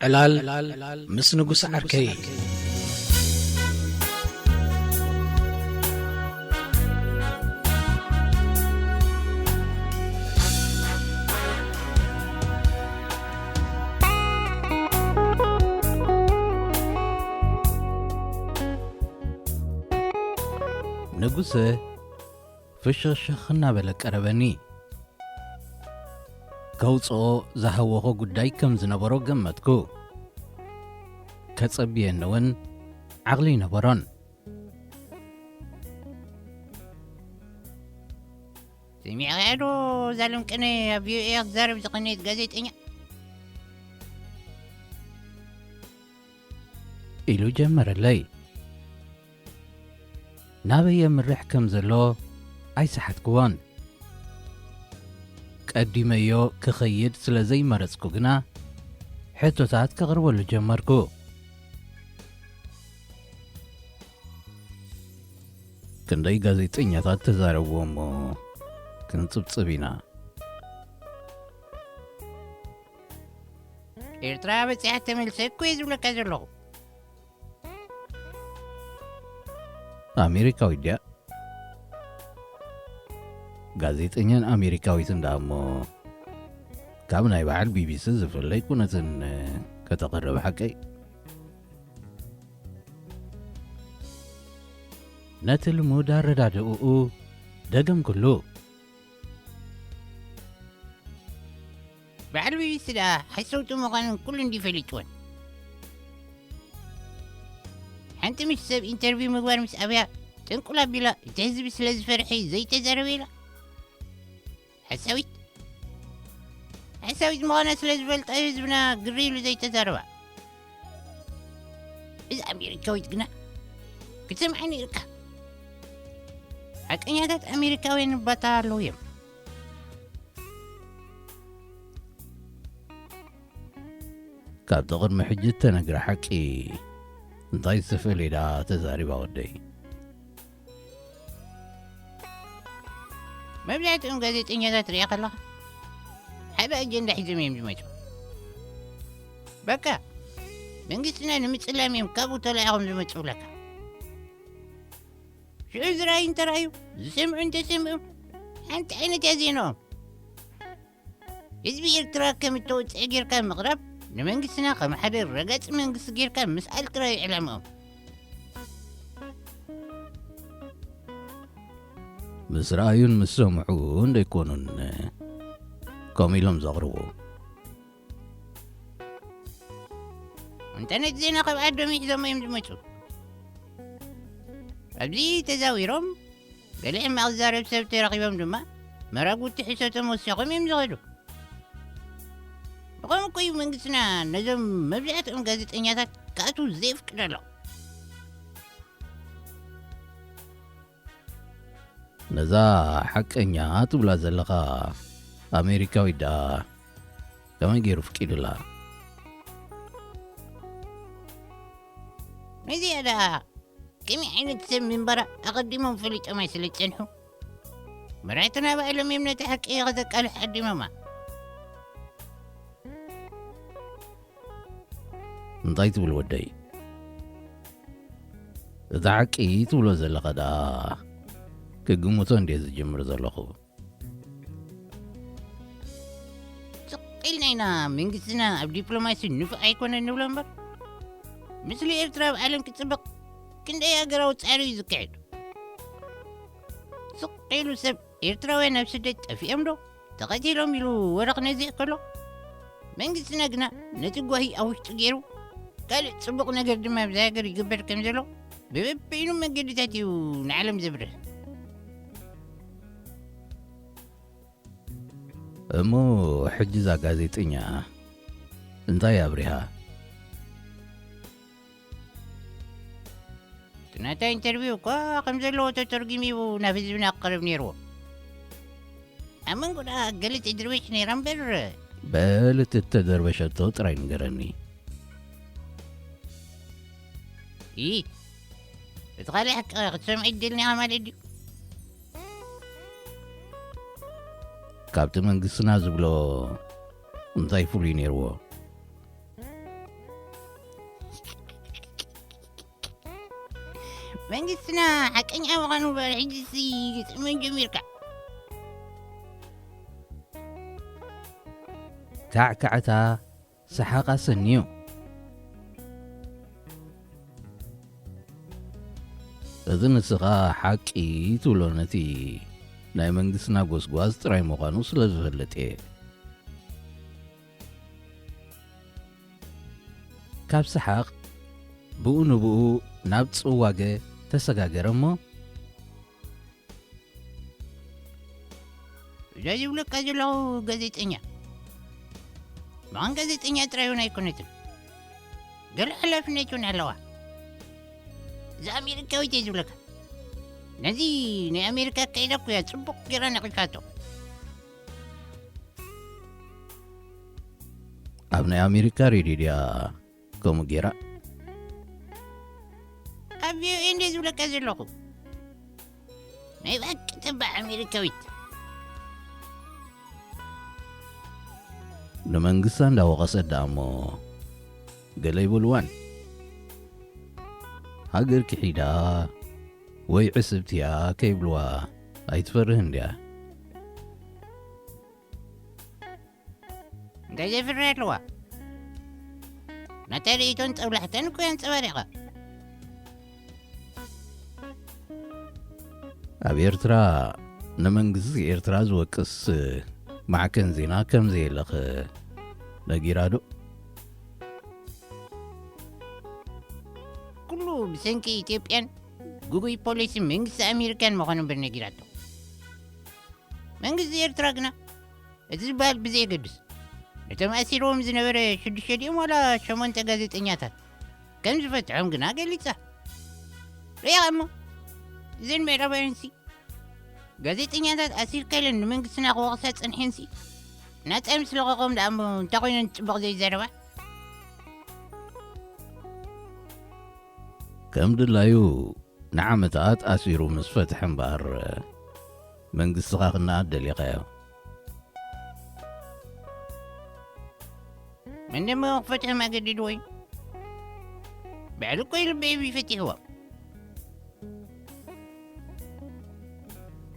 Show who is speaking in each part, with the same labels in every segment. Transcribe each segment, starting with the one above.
Speaker 1: ዕላል ምስ ንጉስ ዓርከይ ንጉስ ፍሽኽሽኽ እናበለ ቀረበኒ ከውፅኦ ዝሃወኾ ጉዳይ ከም ዝነበሮ ገመትኩ ከጸብየኒ እውን ዓቕሊ ነበሮን
Speaker 2: سمعي له زعلم كني ابي يغزرب قنيت ጋዜጠኛ
Speaker 1: ኢሉ ጀመረለይ ናበየ ምርሕ ከም ዘሎ ኣይሰሓትክዎን ቀዲመዮ ክኸይድ ስለ ዘይመረጽኩ ግና ሕቶታት ከቕርበሉ ጀመርኩ ክንደይ ጋዜጠኛታት ተዛረብዎ እሞ ክንጽብጽብ ኢና
Speaker 2: ኤርትራ በፂሓ ተመልሰ እኮ እዩ ዝብለካ ዘለኹ
Speaker 1: ኣሜሪካዊ ድያ ጋዜጠኛን ኣሜሪካዊት እንዳ እሞ ካብ ናይ በዓል ቢቢሲ ዝፍለይ ኩነትን ከተቐረበ ሓቀይ ነቲ ልሙድ ኣረዳድኡኡ ደገም ኩሉ
Speaker 2: በዓል ቢቢሲ ዳ ሓሰውጡ ምዃኑን ኩሉ እንዲፈሊጥዎን ሓንቲ ምስ ሰብ ኢንተርቪው ምግባር ምስ ኣብያ ጥንቁል ኣቢላ እቲ ህዝቢ ስለ ዝፈርሒ ዘይተዛረበ ኢላ ሓሳዊት ምዃና ስለ ዝፈልጣ ህዝብና ግሪ ኢሉ ዘይተዛረባ እዚ ኣሜሪካዊት ግና ክትሰምዓኒ ኢልካ ሓቀኛታት ኣሜሪካውያን ባታ ኣለዉ እዮም
Speaker 1: ካብቲ ቅድሚ ሕጂ እተነግረ ሓቂ እንታይ ዝተፈለዳ ተዛሪባ ወደይ
Speaker 2: መብዛሕትኦም ጋዜጠኛታት ሪኣ ከለኻ ሓደ ኣጀንዳ ሒዞም እዮም ዝመፁ በቃ መንግስትና ንምፅላም እዮም ካብኡ ተላኢኾም ዝመፁ ብለካ ሽዑ ዝረኣዩ እንተረኣዩ ዝሰምዑ እንተሰምዑ ሓንቲ ዓይነት እያ ዜንኦም ህዝቢ ኤርትራ ከም እተወፅአ ጌርካ ምቕራብ ንመንግስትና ከም ሓደ ረጋፂ መንግስቲ ጌርካ ምስኣል ጥራይ ዕላምኦም
Speaker 1: ምስ ረኣዩን ምስ ሰምዑ እንደይኮኑን ከምኡ ኢሎም ዘቕርቡ
Speaker 2: እንተነት ዜና ካብ ዓዶም ሒዞም እዮም ዝመፁ ኣብዚ ተዛዊሮም ገለ ሕማቕ ዝዛረብ ሰብ ተረኺቦም ድማ መራጉቲ ሕሶቶም ወሲኾም እዮም ዝኸዱ ብኸምኡ ኮዩ መንግስትና ነዞም መብዛሕትኦም ጋዜጠኛታት ካኣቱ ዘይፍቅድ ኣሎ
Speaker 1: ነዛ ሓቀኛ ትብላ ዘለኻ ኣሜሪካዊ ዳ ከመይ ገይሩ ፍቂዱላ
Speaker 2: ነዚኣ ዳ ከመይ ዓይነት ሰብ ምንበራ ኣቐዲሞም ፈሊጦም ኣይስለፀንሑ መራሕትና ባዕሎም እዮም ነቲ ሓቂ ኸተቃልሕ ዓዲሞማ
Speaker 1: እንታይ ትብል ወደይ እቲ ሓቂ ትብሎ ዘለኻ ዳ ክግምቶ እንዴት ዝጅምር ዘለኹ
Speaker 2: ኢልና ኢና መንግስትና ኣብ ዲፕሎማሲ ንፉዕ ኣይኮነን ንብሎ እምበር ምስሊ ኤርትራ ብዓለም ክፅበቕ ክንደይ ሃገራዊ ፃዕሪ እዩ ዝካየዱ ስቕ ኢሉ ሰብ ኤርትራውያን ኣብ ስደት ጠፊኦም ዶ ተቐቲሎም ኢሉ ወረቕ ነዚዕ ከሎ መንግስትና ግና ነቲ ጓሂ ኣብ ውሽጢ ገይሩ ካልእ ፅቡቕ ነገር ድማ ብዚ ሃገር ይግበር ከም ዘሎ ብበበይኑ መንገድታት እዩ ንዓለም ዘብርህ
Speaker 1: እሞ ሕጂ እዛ ጋዜጠኛ እንታይ ኣብሪሃ
Speaker 2: ትናታ ኢንተርቪው እኳ ከም ዘለዎ ተተርጊሚቡ ናብ ህዝብና ክቐርብ ነይርዎ ኣብ መንጎዳ ገለጥ ድርቤሽ ነይራ እምበር
Speaker 1: በልት እተደርበሸቶ ጥራይ ንገረኒ
Speaker 2: እቲ ካልእ ሓቂ ክትሰምዒ ይደልኒኻ ማለት ድዩ
Speaker 1: ካብቲ መንግስትና ዝብሎ እንታይ ፍሉይ ነይርዎ
Speaker 2: መንግስትና ሓቀኛ ምዃኑ በልሕጅሲ ግጥመን ጀሚርካ
Speaker 1: ካዕካዕታ ሰሓቓ ሰኒዮ እዚ ንስኻ ሓቂ ትብሎ ነቲ ናይ መንግስትና ጎስጓዝ ጥራይ ምዃኑ ስለ ዝፈልጥ እየ ካብ ሰሓቕ ብኡ ንብኡ ናብ ጽዋገ ተሰጋገረ እሞ
Speaker 2: እዛ ዝብለካ ዘለኹ ጋዜጠኛ መኻን ጋዜጠኛ ጥራይ እውን ኣይኮነትን ገለ ሓላፍነት እውን ኣለዋ እዛ ኣሜሪካዊት እየ ዝብለካ ነዚ ናይ ኣሜሪካ ኣካይዳ እኮ እያ ጽቡቕ ጌራ ነቒፋቶ
Speaker 1: ኣብ ናይ ኣሜሪካ ሬድዮ ድያ ከምኡ ጌራ
Speaker 2: ኣብ ቪኦኤ እንደ ዝብለካ ዘለኹ ናይ ባቂ ተባዕ ኣሜሪካዊት
Speaker 1: ንመንግስታ እንዳወቐሰት ዳ እሞ ገለ ይብልዋን ሃገር ክሒዳ ወይ ዕስብትያ ከይብልዋ ኣይትፈርህን ድያ
Speaker 2: እንታይ ዘፍርህ ኣለዋ ናታ ርእቶን ፀብላሕተን እኮ ያንፀባሪቐ
Speaker 1: ኣብ ኤርትራ ንመንግስቲ ኤርትራ ዝወቅስ ማዕከን ዜና ከም ዘየለኸ ነጊራ ዶ
Speaker 2: ኩሉ ብሰንኪ ኢትዮጵያን ጉጉይ ፖሊስን መንግስቲ ኣሜሪካን ምዃኑ በነጊራቶ መንግስቲ ኤርትራ ግና እቲ ዝበሃል ብዘየገድስ ነቶም ኣሲሮም ዝነበረ 6 ድዮም ዋላ 8 ጋዜጠኛታት ከም ዝፈትሖም ግና ገሊጻ ርኢኻ እሞ እዘን ምዕራባውያንሲ ጋዜጠኛታት ኣሲርካ ኢለን ንመንግስትና ክወቕሳ ፀንሐንሲ ናፃ ምስ ለቐቖም ደኣ እሞ እንታይ ኮይነን ፅቡቕ ዘይዛረባ
Speaker 1: ከም ድላዩ ንዓመታት ኣሲሩ ምስ ፈትሐ እምበር መንግስትኻ ክነኣት ደሊኻዮ
Speaker 2: من دم وقفتها ما قددوي بعد كل بيبي فتحوا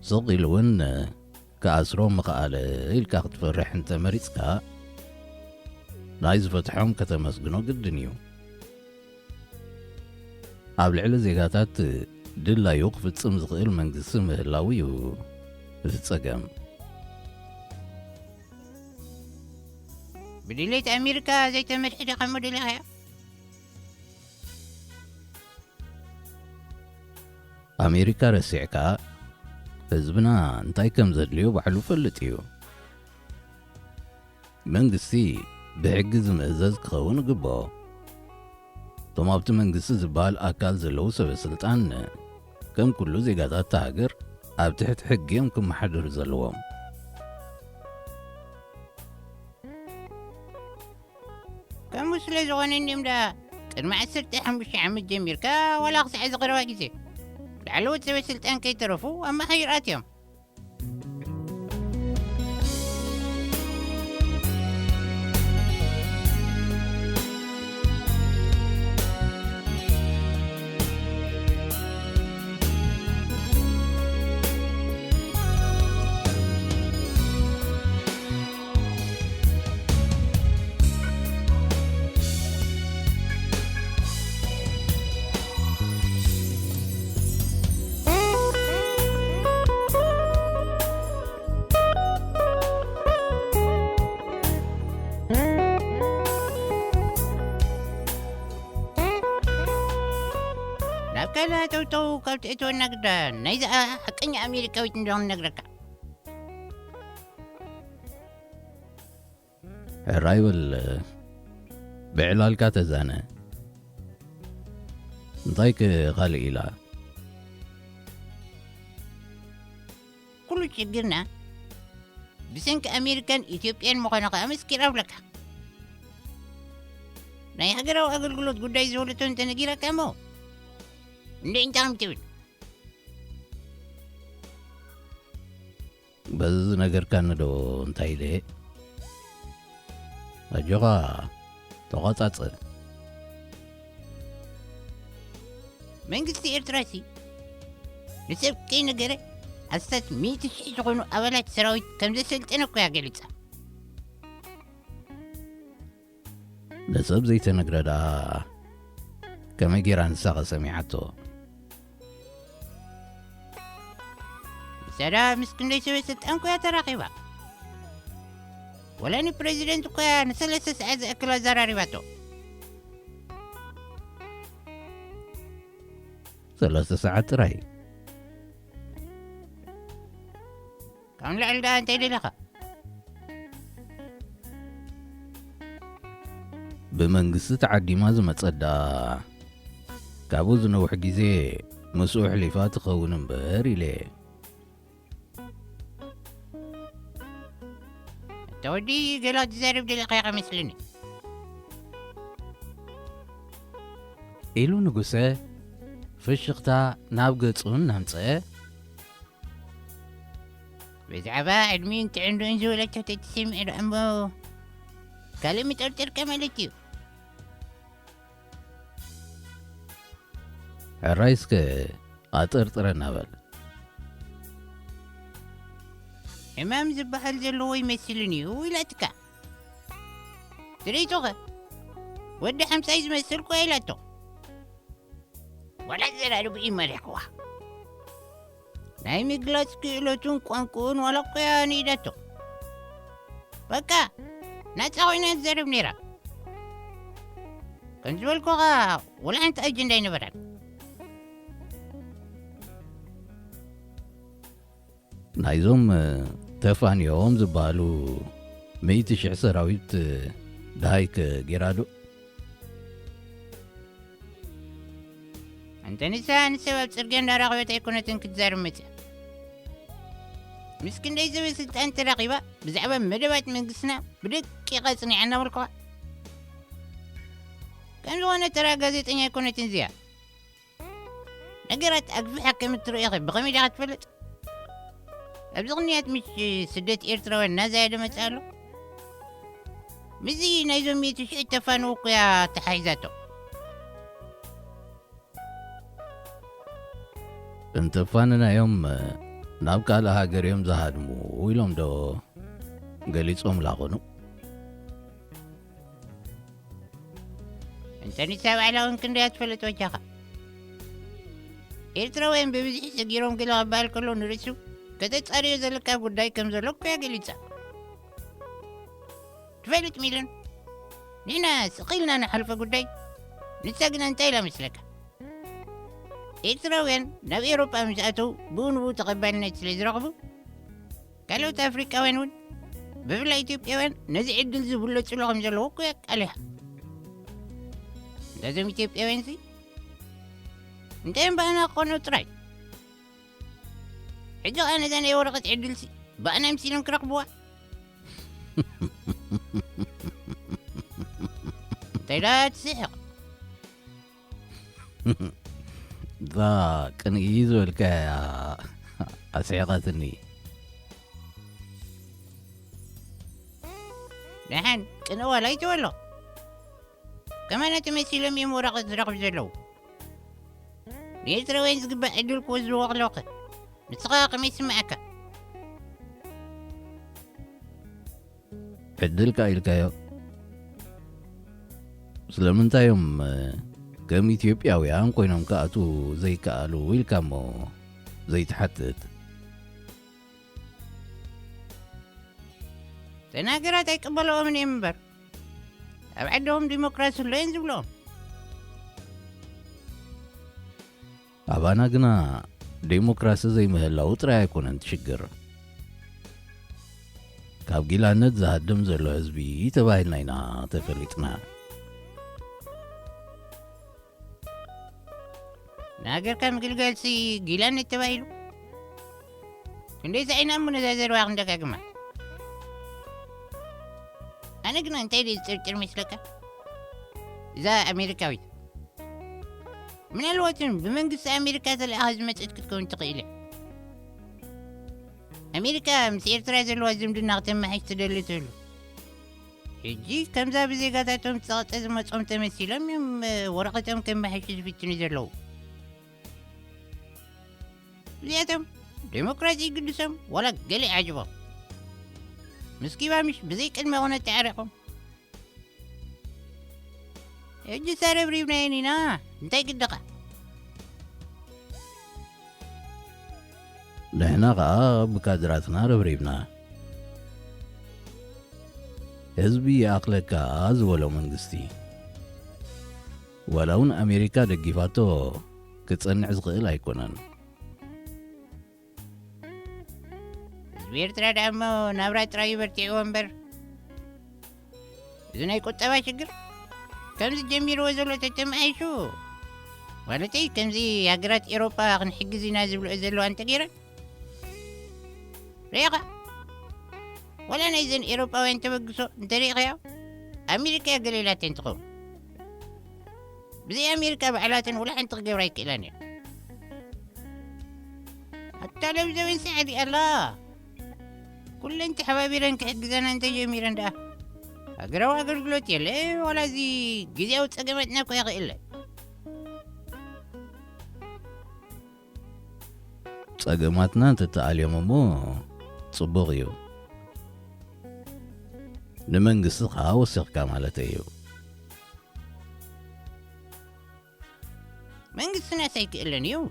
Speaker 1: صغي لون كأسروم مقالة إلكا تفرح انت مريسكا نايز فتحهم كتمسجنو قدنيو قبل على زيغاتات دلا يوقف تصمز غير منقسم مهلاوي و تتسقم
Speaker 2: بدليت أمريكا زي تمرحي خمد لها
Speaker 1: أمريكا رسيعكا حزبنا انتاي كم زدليو بحلو فلتيو منقسي بحجز مأزاز كخون قبو طمابت منقسي زبال أكال زلو سبي سلطان كم كلو زيقاتات تاقر أبتحت حقيم كم محدر زلوهم
Speaker 2: كم وصل زغن النيم دا قدم 15 عام أمريكا ولا أقصى عز غير واجزي لعلو تسوي سلطان كي ترفو أما خيراتهم كلا تو قلت اتو نقدا نيزا حقني امريكا ويتندون نقدك
Speaker 1: الرايول بعلال كاتزانا نطيك غالي إلا
Speaker 2: كل شجرنا بسنك امريكان اثيوبيان مخانقة امسكي راولك ناي حقرا واقل قلوت قداي زولتون تنقيرا كامو اللي انت عم تقول
Speaker 1: بز نجر كان دو انتاي لي أجوغا تغطات
Speaker 2: መንግስቲ ኤርትራ ሲ ንሰብ ከይነገረ ኣስታት 100,000 ዝኾኑ ኣባላት ሰራዊት ከም ዘሰልጠነ እኮ እያ ገሊፃ።
Speaker 1: ንሰብ ዘይተነግረ ደኣ ከመይ ጌራ ንሳኸ ሰሚዓቶ?
Speaker 2: ንሳ ደኣ ምስ ክንደይ ሰበ ስልጣን እኮ እያ ተራኺባ። ወላ ንፕሬዚደንት እኮ እያ ን3 ሰዓት ዝኣክል ኣዘራሪባቶ።
Speaker 1: 3 ሰዓት ጥራይ?
Speaker 2: ካብ ንላዕሊ ደኣ እንታይ ደለኻ?
Speaker 1: ብመንግስቲ ተዓዲማ ዝመጸዳ ካብኡ ዝነውሕ ግዜ ምስኡ ሕሊፋ ትኸውን እምበር ኢለ።
Speaker 2: እታ ወዲ ገላ ትዛረብ ደለኻ ኢኻ መስለኒ
Speaker 1: ኢሉ ንጉሰ ፍሽኽታ ናብ ገጹን ናምፀአ።
Speaker 2: ብዛዕባ ዕድሚን ጥዕንዶን ዝበለቶ ተትሰሚዕ ዶ እሞ ካልእ ምጠርጥርካ ማለት እዩ።
Speaker 1: ሕራይስከ ኣጠርጥረና በል።
Speaker 2: ሕማም ዝበሃል ዘለዎ ይመስልን እዩ ኢላትካ። ትርኢቶ ኸ ወዲ 50 ዝመስል ኮ ኢላቶ። ወላ ዘራርቡ ይመሪሕዋ ናይ ምግላፅ ክእለቱን ቋንቋኡን ዋላ እኮ እያ ንኢዳቶ። በቃ ናፃ ኮይና ትዘርብ ነይራ። ከም ዝበልኮኻ ወላ ሓንቲ ኣጀንዳ ይነበራል።
Speaker 1: ናይዞም ተፋንዮም ዝበሃሉ 100,000 ሰራዊት ድሃይከ ጌራዶ?
Speaker 2: እንተ ንሳ ንሰብ ኣብ ፅርግያ እንዳራኸበት ኣይኮነትን ክትዛርብ መፅያ። ምስ ክንደይ ሰበ ስልጣን ተራኺባ ብዛዕባ መደባት መንግስትና ብደቂቓ ፅኒዓ እናበልከዋ። ከም ዝኾነ ተራ ጋዜጠኛ ኣይኮነትን እዚኣ። ነገራት ኣግፊሓ ከም እትርእዮ ኸ ብኸመይ ዲኻ ትፈልጥ? ኣብዚ ኽንያት ምስ ስደት ኤርትራውያን እናዘያደ መፅእ ኣሎ። ምዚ ናይዞም 100,000 ተፋንኡ እኮ እያ ተሓሒዛቶ።
Speaker 1: እንተፋንናዮም ናብ ካልእ ሃገር እዮም ዝሃድሙ ኢሎም ዶ ገሊፆም ላኾኑ?
Speaker 2: እንተ ንሳ ባዕላ እውን ክንደይ ኣትፈለጥ ወጃኻ። ኤርትራውያን ብብዝሒ ሰጊሮም ገለ ክበሃል ከሎ ንርእሱ ከተፃርዮ ዘለካ ጉዳይ ከም ዘሎ እኮ እያ ገሊፃ። ትፈልጥ ሚልን ንሕና ስኺልና ንሓልፈ ጉዳይ ንሳ ግና እንታይ ኢላ መስለካ? ኤርትራውያን ናብ ኤውሮጳ ምስ ኣተው ብኡ ንብኡ ተቐባልነት ስለ ዝረኽቡ ካልኦት ኣፍሪቃውያን እውን ብፍላይ ኢትዮጵያውያን ነዚ ዕድል ዝብለፅሉ ከም ዘለዎ እኮ እያ ቃሊሓ። እንደዞም ኢትዮጵያውያን ሲ እንታይ እምበኣና ክኾኑ ጥራይ ሕጂ ኸ ነዛ ናይ ወረቐት ዕድል ሲ በኣና ምሲሎም ክረኽብዋ። እንታይ ዳ ትስሕቕ?
Speaker 1: እዛ ቅንኢ ዝበልካ ኣስዒቐትኒ።
Speaker 2: ድሓን ቅንእ ዋላ ይተወሎ ከማና ተመሲሎም እዮም ወረቐት ዝረኽቡ ዘለዉ። ንኤርትራውያን ዝግባእ ዕድል ክወስድዎ ከለዉ ኸ ንስኻ ከመይ ይስምዓካ?
Speaker 1: ዕድልካ ኢልካዮ ስለምንታዮም ከም ኢትዮጵያውያን ኮይኖም ከኣቱ ዘይከኣሉ ኢልካ እሞ ዘይትሓትት?
Speaker 2: ተናገራት ኣይቅበልኦምን እዮም እምበር ኣብ ዓዶም ዲሞክራሲ ኣሎ እየን ዝብልኦም።
Speaker 1: ኣባና ግና ዴሞክራሲ ዘይምህላው ጥራይ ኣይኮነን ትሽግር። ካብ ጊላነት ዝሃድም ዘሎ ህዝቢ ተባሂልና ኢና ተፈሊጥና።
Speaker 2: ንሃገርካ ምግልጋልሲ ጊላነት ተባሂሉ ክንደይ ሳዒና እሞ ነዛ ዘረባ ክንደጋግማ። ኣነ ግና እንታይ ደይ ዝፅርጭር መስለካ? እዛ ኣሜሪካዊት ምናልባትን ብመንግስቲ ኣሜሪካ ተለኣኻ ዝመፀት ክትከውን ትኽእል እያ። ኣሜሪካ ምስ ኤርትራ ዘለዋ ዝምድና ክተመሓይሽ ትደሊ ትህሉ። ሕጂ ከምዛ ብዜጋታቶም ዝፀቐጠ ዝመፆም ተመሲሎም እዮም ወረቐቶም ከመሓይሹ ዝፍትኑ ዘለዉ። زياتهم ديمقراطي قدسهم ولا قلي عجبهم مسكيبا مش بزي كلمة وانا تعرفهم اجي سارة بريبنا ينينا انتي قدقة
Speaker 1: نحنا غا بكادراتنا ربريبنا حزبي يأقلك آز ولو منغستي ولون أمريكا دقيفاتو كتصنع زغيل أيكونن
Speaker 2: زبير ترى دامو نابرات راي برتي ومبر إذن أي كتابة شكر كم زي جميل وزلو تتم عيشو ولا تي كم زي هقرات إيروبا غن حق نازل وزلو أنت غيرا ريقا ولا نيزن إيروبا وين تبقسو انت ريقا أمريكا قليلة تنتقوم بزي أمريكا بعلات ولا حنتقي ورايك إلاني حتى لو زوين سعدي الله كل انت حبابي لنك حقزانا انت جميلا ده اقروا اقرقلوت يلي ولا زي قزيو تسقمتناكو يا اخي إلا
Speaker 1: تسقمتنا انت تعاليوم مو تصبغيو نمنقصخها وسيقكا مالتيو
Speaker 2: منقصنا سيك إلا نيو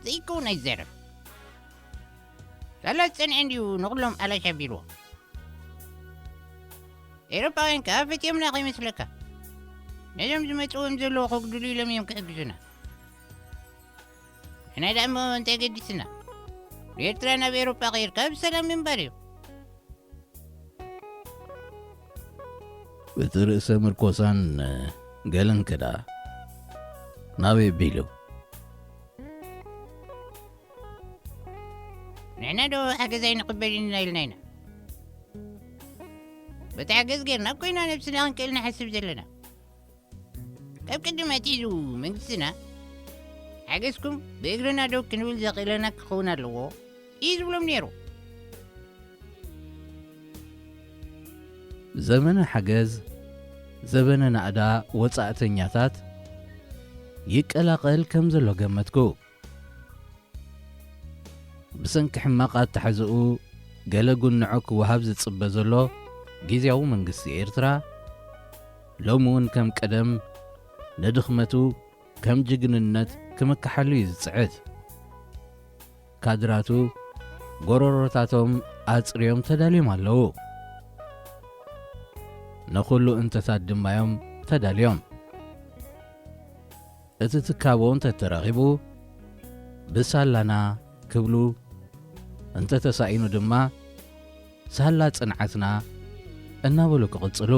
Speaker 2: زي كون الزرف 3 سنة عندي ونغلهم على شبيلو إيروباوين كافة يمنا غي مثلك نجم زمتوهم زلو قدولي لم يمكن أقزنا هنا دعمو انت قدسنا ليترانا بإيروبا غير كاب سلام من باريو
Speaker 1: بترأس مركوسان قالن كدا ناوي بيلو
Speaker 2: نحنا دو حاجة زي نقبلنا إلنا بتعجز غيرنا كوينا نفسنا كلنا حسب زلنا كيف كده ما تيجوا من سنة حاجزكم بيقرنا دو كنول زقيلنا كخونا لغو يزو لهم نيرو
Speaker 1: زمن حجز زبن نعدا وصعتنياتات يقلاقل كم زلو قمتكو بسنك حماقات تحزقو قلقو النعوك وهاب زتصبه زلو جيزيو منقسي إيرترا لومون كم قدم ندخمتو كم جقننت كم كحلو يزعت كادراتو قرورتاتهم أتصريهم تداليم هلو نقولو انت تادم مايوم تداليوم اتتكابون تتراغبو بسالنا كبلو انت تساينو دما سهلا صنعتنا እናበሉ ክቕጽሉ